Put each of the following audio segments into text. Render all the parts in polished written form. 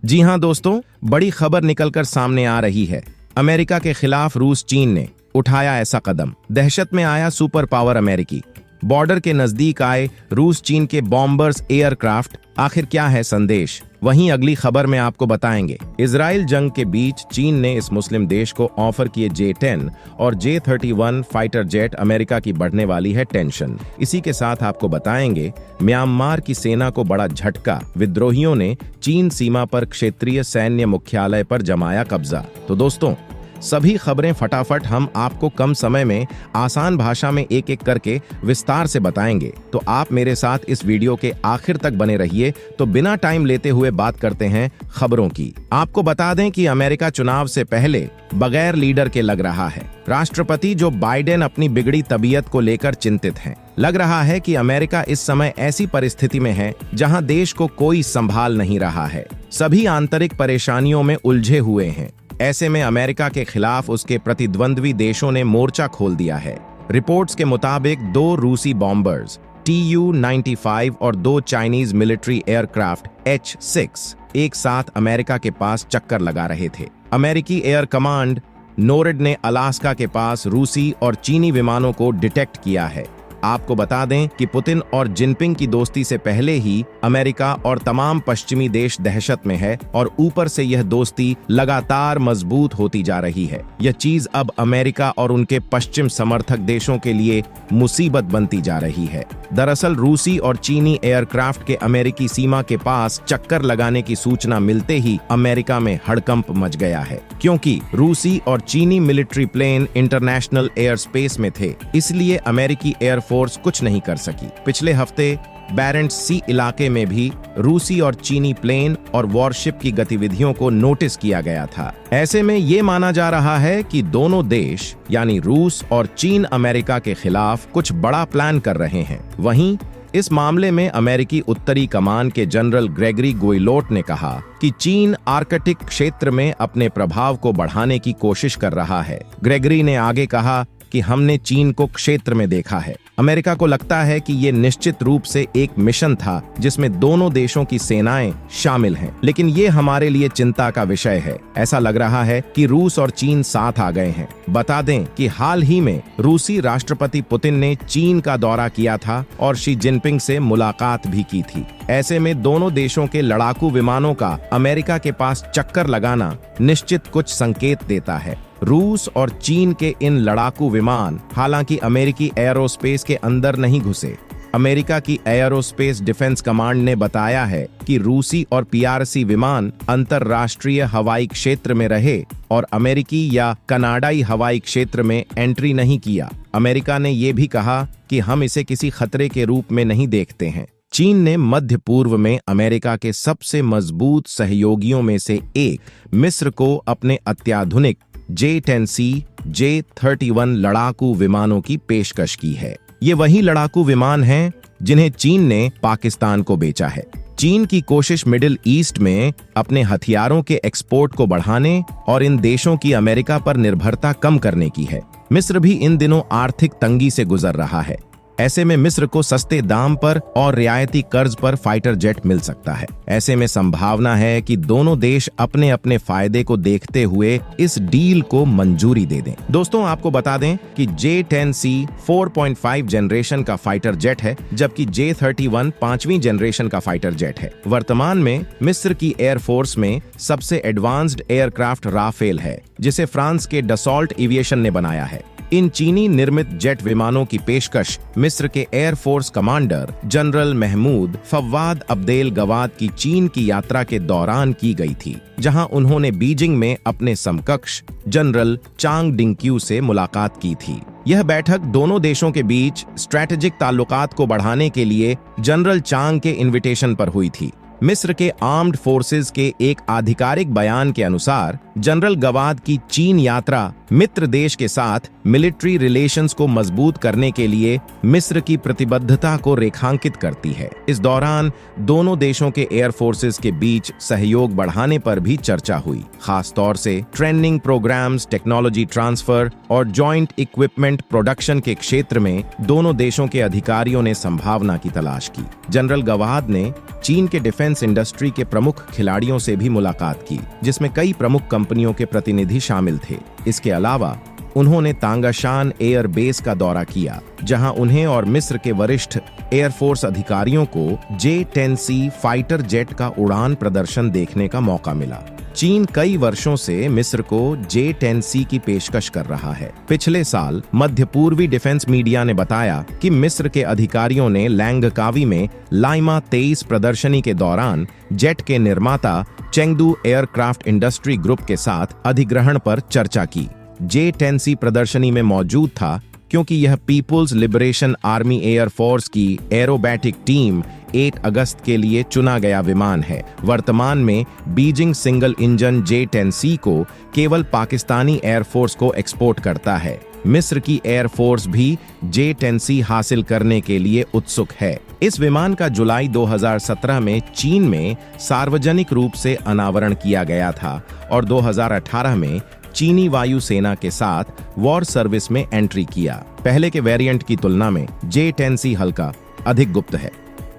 जी हां दोस्तों, बड़ी खबर निकलकर सामने आ रही है। अमेरिका के खिलाफ रूस चीन ने उठाया ऐसा कदम। दहशत में आया सुपर पावर अमेरिकी। बॉर्डर के नजदीक आए रूस चीन के बॉम्बर्स एयरक्राफ्ट। आखिर क्या है संदेश, वहीं अगली खबर में आपको बताएंगे। इजराइल जंग के बीच चीन ने इस मुस्लिम देश को ऑफर किए J-10 और J-31 फाइटर जेट। अमेरिका की बढ़ने वाली है टेंशन। इसी के साथ आपको बताएंगे म्यांमार की सेना को बड़ा झटका। विद्रोहियों ने चीन सीमा पर क्षेत्रीय सैन्य मुख्यालय पर जमाया कब्जा। तो दोस्तों, सभी खबरें फटाफट हम आपको कम समय में आसान भाषा में एक एक करके विस्तार से बताएंगे। तो आप मेरे साथ इस वीडियो के आखिर तक बने रहिए। तो बिना टाइम लेते हुए बात करते हैं खबरों की। आपको बता दें कि अमेरिका चुनाव से पहले बगैर लीडर के लग रहा है। राष्ट्रपति जो बाइडेन अपनी बिगड़ी तबीयत को लेकर चिंतित हैं। लग रहा है कि अमेरिका इस समय ऐसी परिस्थिति में है जहां देश को कोई संभाल नहीं रहा है। सभी आंतरिक परेशानियों में उलझे हुए हैं। ऐसे में अमेरिका के खिलाफ उसके प्रतिद्वंद्वी देशों ने मोर्चा खोल दिया है। रिपोर्ट्स के मुताबिक 2 रूसी बॉम्बर्स Tu-95 और 2 चाइनीज मिलिट्री एयरक्राफ्ट H-6 एक साथ अमेरिका के पास चक्कर लगा रहे थे। अमेरिकी एयर कमांड नोरिड ने अलास्का के पास रूसी और चीनी विमानों को डिटेक्ट किया है। आपको बता दें कि पुतिन और जिनपिंग की दोस्ती से पहले ही अमेरिका और तमाम पश्चिमी देश दहशत में है और ऊपर से यह दोस्ती लगातार मजबूत होती जा रही है। यह चीज अब अमेरिका और उनके पश्चिम समर्थक देशों के लिए मुसीबत बनती जा रही है। दरअसल रूसी और चीनी एयरक्राफ्ट के अमेरिकी सीमा के पास चक्कर लगाने की सूचना मिलते ही अमेरिका में हड़कंप मच गया है, क्योंकि रूसी और चीनी military plane international airspace में थे, इसलिए अमेरिकी एयरफोर्स कुछ नहीं कर सकी। पिछले हफ्ते बैरेंट्स सी इलाके में भी रूसी और चीनी प्लेन और वॉरशिप की गतिविधियों को नोटिस किया गया था। ऐसे में ये माना जा रहा है कि दोनों देश यानी रूस और चीन अमेरिका के खिलाफ कुछ बड़ा प्लान कर रहे हैं। वहीं इस मामले में अमेरिकी उत्तरी कमान के जनरल ग्रेगरी गोइलोट ने कहा कि चीन आर्कटिक क्षेत्र में अपने प्रभाव को बढ़ाने की कोशिश कर रहा है। ग्रेगरी ने आगे कहा कि हमने चीन को क्षेत्र में देखा है। अमेरिका को लगता है कि ये निश्चित रूप से एक मिशन था जिसमें दोनों देशों की सेनाएं शामिल हैं, लेकिन ये हमारे लिए चिंता का विषय है। ऐसा लग रहा है कि रूस और चीन साथ आ गए हैं। बता दें कि हाल ही में रूसी राष्ट्रपति पुतिन ने चीन का दौरा किया था और शी जिनपिंग से मुलाकात भी की थी। ऐसे में दोनों देशों के लड़ाकू विमानों का अमेरिका के पास चक्कर लगाना निश्चित कुछ संकेत देता है। रूस और चीन के इन लड़ाकू विमान हालांकि अमेरिकी एयरोस्पेस के अंदर नहीं घुसे। अमेरिका की एयरोस्पेस डिफेंस कमांड ने बताया है कि रूसी और PRC विमान अंतरराष्ट्रीय हवाई क्षेत्र में रहे और अमेरिकी या कनाडाई हवाई क्षेत्र में एंट्री नहीं किया। अमेरिका ने यह भी कहा कि हम इसे किसी खतरे के रूप में नहीं देखते हैं। चीन ने मध्य पूर्व में अमेरिका के सबसे मजबूत सहयोगियों में से एक मिस्र को अपने अत्याधुनिक J-10C, J-31 लड़ाकू विमानों की पेशकश की है। ये वही लड़ाकू विमान हैं जिन्हें चीन ने पाकिस्तान को बेचा है। चीन की कोशिश मिडिल ईस्ट में अपने हथियारों के एक्सपोर्ट को बढ़ाने और इन देशों की अमेरिका पर निर्भरता कम करने की है। मिस्र भी इन दिनों आर्थिक तंगी से गुजर रहा है। ऐसे में मिस्र को सस्ते दाम पर और रियायती कर्ज पर फाइटर जेट मिल सकता है। ऐसे में संभावना है कि दोनों देश अपने अपने फायदे को देखते हुए इस डील को मंजूरी दे दें। दोस्तों, आपको बता दें कि J-10C 4.5 जनरेशन का फाइटर जेट है, जबकि J-31 5वीं जनरेशन का फाइटर जेट है। वर्तमान में मिस्र की एयरफोर्स में सबसे एडवांस्ड एयरक्राफ्ट राफेल है, जिसे फ्रांस के डसॉल्ट एविएशन ने बनाया है। इन चीनी निर्मित जेट विमानों की पेशकश मिस्र के air force commander general Mahmoud Fawad Abdel Gawad की चीन की यात्रा के दौरान की गई थी, जहां उन्होंने बीजिंग में अपने समकक्ष जनरल चांग डिंक्यू से मुलाकात की थी। यह बैठक दोनों देशों के बीच स्ट्रैटेजिक ताल्लुकात को बढ़ाने के लिए जनरल चांग के इन्विटेशन पर हुई थी। मिस्र के आर्म्ड फोर्सेस के एक आधिकारिक बयान के अनुसार जनरल गवाद की चीन यात्रा मित्र देश के साथ मिलिट्री रिलेशंस को मजबूत करने के लिए मिस्र की प्रतिबद्धता को रेखांकित करती है। इस दौरान दोनों देशों के एयर फोर्सेस के बीच सहयोग बढ़ाने पर भी चर्चा हुई, खास तौर से ट्रेनिंग प्रोग्राम्स, टेक्नोलॉजी ट्रांसफर और जॉइंट इक्विपमेंट प्रोडक्शन के क्षेत्र में दोनों देशों के अधिकारियों ने संभावना की तलाश की। जनरल गवाद ने चीन के डिफेंस इंडस्ट्री के प्रमुख खिलाड़ियों से भी मुलाकात की, जिसमें कई प्रमुख कंपनियों के प्रतिनिधि शामिल थे। इसके अलावा उन्होंने तांगाशान एयर बेस का दौरा किया, जहां उन्हें और मिस्र के वरिष्ठ एयरफोर्स अधिकारियों को J-10C फाइटर जेट का उड़ान प्रदर्शन देखने का मौका मिला। चीन कई वर्षों से मिस्र को J-10C की पेशकश कर रहा है। पिछले साल मध्य पूर्वी डिफेंस मीडिया ने बताया कि मिस्र के अधिकारियों ने लैंगकावी में लाइमा 23 प्रदर्शनी के दौरान जेट के निर्माता चेंगदू एयरक्राफ्ट इंडस्ट्री ग्रुप के साथ अधिग्रहण पर चर्चा की। J-10C प्रदर्शनी में मौजूद था क्योंकि यह People's Liberation Army Air Force की एरोबैटिक टीम 8 अगस्त के लिए चुना गया विमान है। वर्तमान में बीजिंग सिंगल इंजन J-10C को केवल पाकिस्तानी एयरफोर्स को एक्सपोर्ट करता है। मिस्र की एयरफोर्स भी J-10C हासिल करने के लिए उत्सुक है। इस विमान का जुलाई 2017 में चीन में सार्वजनिक रूप से अनावरण किया गया था और 2018 में चीनी वायु सेना के साथ वॉर सर्विस में एंट्री किया। पहले के वेरिएंट की तुलना में J-10C हल्का, अधिक गुप्त है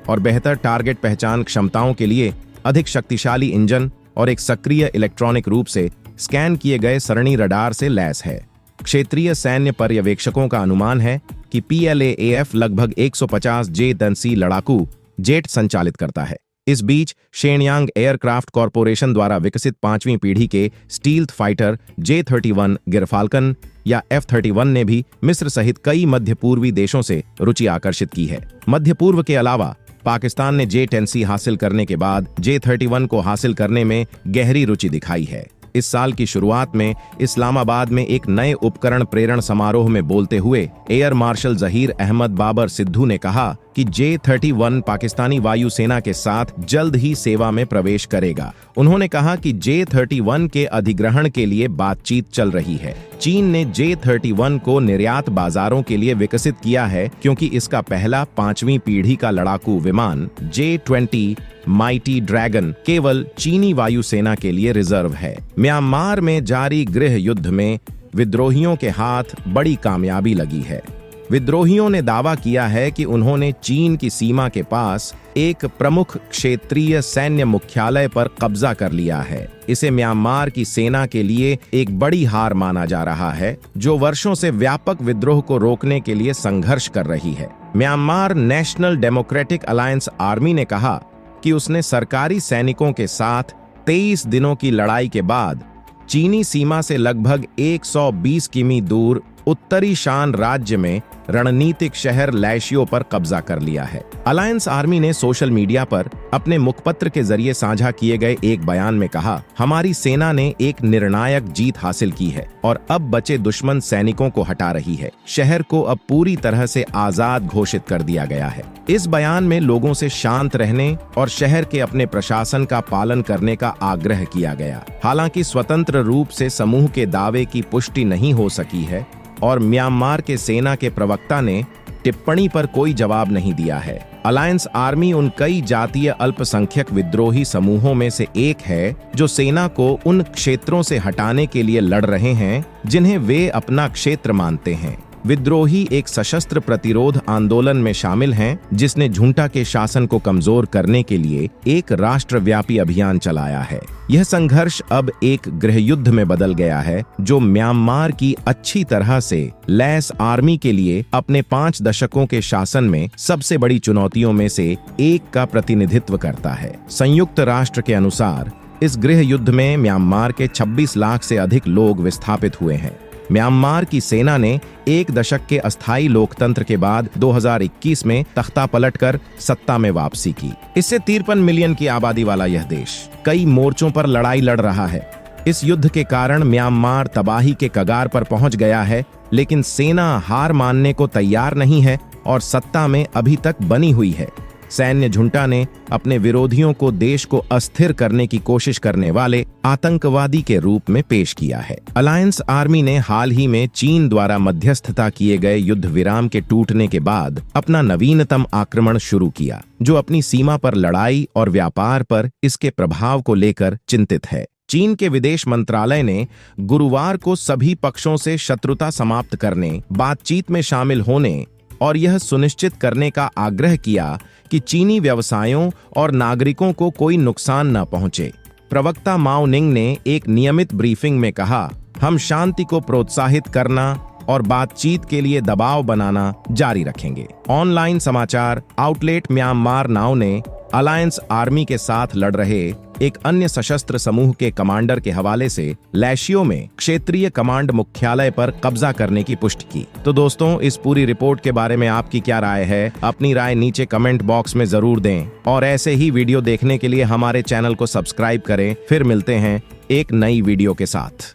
और बेहतर टारगेट पहचान क्षमताओं के लिए अधिक शक्तिशाली इंजन और एक सक्रिय इलेक्ट्रॉनिक रूप से स्कैन किए गए सरणी रडार से लैस है। क्षेत्रीय सैन्य पर्यवेक्षकों का अनुमान है कि PLAAF लगभग 150 J-10C लड़ाकू जेट संचालित करता है। इस बीच शेनयांग एयरक्राफ्ट कॉरपोरेशन द्वारा विकसित 5वीं पीढ़ी के स्टील्थ फाइटर J-31 गिरफाल्कन या F-31 ने भी मिस्र सहित कई मध्य पूर्वी देशों से रुचि आकर्षित की है। मध्य पूर्व के अलावा पाकिस्तान ने J-10C हासिल करने के बाद J-31 को हासिल करने में गहरी रुचि दिखाई है। इस साल की शुरुआत में इस्लामाबाद में एक नए उपकरण प्रेरण समारोह में बोलते हुए एयर मार्शल जहीर अहमद बाबर सिद्धू ने कहा कि J-31 पाकिस्तानी वायुसेना के साथ जल्द ही सेवा में प्रवेश करेगा। उन्होंने कहा कि J-31 के अधिग्रहण के लिए बातचीत चल रही है। चीन ने J-31 को निर्यात बाजारों के लिए विकसित किया है क्योंकि इसका पहला 5वीं पीढ़ी का लड़ाकू विमान J-20 माइटी ड्रैगन केवल चीनी वायुसेना के लिए रिजर्व है। म्यांमार में जारी गृह युद्ध में विद्रोहियों के हाथ बड़ी कामयाबी लगी है। विद्रोहियों ने दावा किया है कि उन्होंने चीन की सीमा के पास एक प्रमुख क्षेत्रीय सैन्य मुख्यालय पर कब्जा कर लिया है। इसे म्यांमार की सेना के लिए एक बड़ी हार माना जा रहा है, जो वर्षों से व्यापक विद्रोह को रोकने के लिए संघर्ष कर रही है। Myanmar national democratic alliance army ने कहा कि उसने सरकारी सैनिकों के साथ 23 दिनों की लड़ाई के बाद चीनी सीमा से लगभग 120 किमी दूर उत्तरी शान राज्य में रणनीतिक शहर लैशियो पर कब्जा कर लिया है। अलायंस आर्मी ने सोशल मीडिया पर अपने मुखपत्र के जरिए साझा किए गए एक बयान में कहा, हमारी सेना ने एक निर्णायक जीत हासिल की है और अब बचे दुश्मन सैनिकों को हटा रही है। शहर को अब पूरी तरह से आजाद घोषित कर दिया गया है। इस बयान में लोगों से शांत रहने और शहर के अपने प्रशासन का पालन करने का आग्रह किया गया। हालांकि स्वतंत्र रूप से समूह के दावे की पुष्टि नहीं हो सकी है और म्यांमार के सेना के प्रवक्ता ने टिप्पणी पर कोई जवाब नहीं दिया है। अलायंस आर्मी उन कई जातीय अल्पसंख्यक विद्रोही समूहों में से एक है जो सेना को उन क्षेत्रों से हटाने के लिए लड़ रहे हैं जिन्हें वे अपना क्षेत्र मानते हैं। विद्रोही एक सशस्त्र प्रतिरोध आंदोलन में शामिल हैं जिसने झुंटा के शासन को कमजोर करने के लिए एक राष्ट्रव्यापी अभियान चलाया है। यह संघर्ष अब एक गृहयुद्ध में बदल गया है जो म्यांमार की अच्छी तरह से लैस आर्मी के लिए अपने 5 दशकों के शासन में सबसे बड़ी चुनौतियों में से एक का प्रतिनिधित्व करता है। संयुक्त राष्ट्र के अनुसार इस गृहयुद्ध में म्यांमार के 26 लाख से अधिक लोग विस्थापित हुए हैं। म्यांमार की सेना ने 1 दशक के अस्थायी लोकतंत्र के बाद 2021 में तख्ता पलटकर सत्ता में वापसी की। इससे 53 मिलियन की आबादी वाला यह देश कई मोर्चों पर लड़ाई लड़ रहा है। इस युद्ध के कारण म्यांमार तबाही के कगार पर पहुंच गया है, लेकिन सेना हार मानने को तैयार नहीं है और सत्ता में अभी तक बनी हुई है। सैन्य झुंडा ने अपने विरोधियों को देश को अस्थिर करने की कोशिश करने वाले आतंकवादी के रूप में पेश किया है। अलायंस आर्मी ने हाल ही में चीन द्वारा मध्यस्थता किए गए युद्ध विराम के टूटने के बाद अपना नवीनतम आक्रमण शुरू किया, जो अपनी सीमा पर लड़ाई और व्यापार पर इसके प्रभाव को लेकर चिंतित है। चीन के विदेश मंत्रालय ने गुरुवार को सभी पक्षों से शत्रुता समाप्त करने, बातचीत में शामिल होने और यह सुनिश्चित करने का आग्रह किया कि चीनी व्यवसायों और नागरिकों को कोई नुकसान न पहुंचे। प्रवक्ता माओ निंग ने एक नियमित ब्रीफिंग में कहा, हम शांति को प्रोत्साहित करना और बातचीत के लिए दबाव बनाना जारी रखेंगे। ऑनलाइन समाचार आउटलेट म्यांमार नाउ ने अलायंस आर्मी के साथ लड़ रहे एक अन्य सशस्त्र समूह के कमांडर के हवाले से लैशियो में क्षेत्रीय कमांड मुख्यालय पर कब्जा करने की पुष्टि की। तो दोस्तों, इस पूरी रिपोर्ट के बारे में आपकी क्या राय है? अपनी राय नीचे कमेंट बॉक्स में जरूर दें और ऐसे ही वीडियो देखने के लिए हमारे चैनल को सब्सक्राइब करें। फिर मिलते हैं एक नई वीडियो के साथ।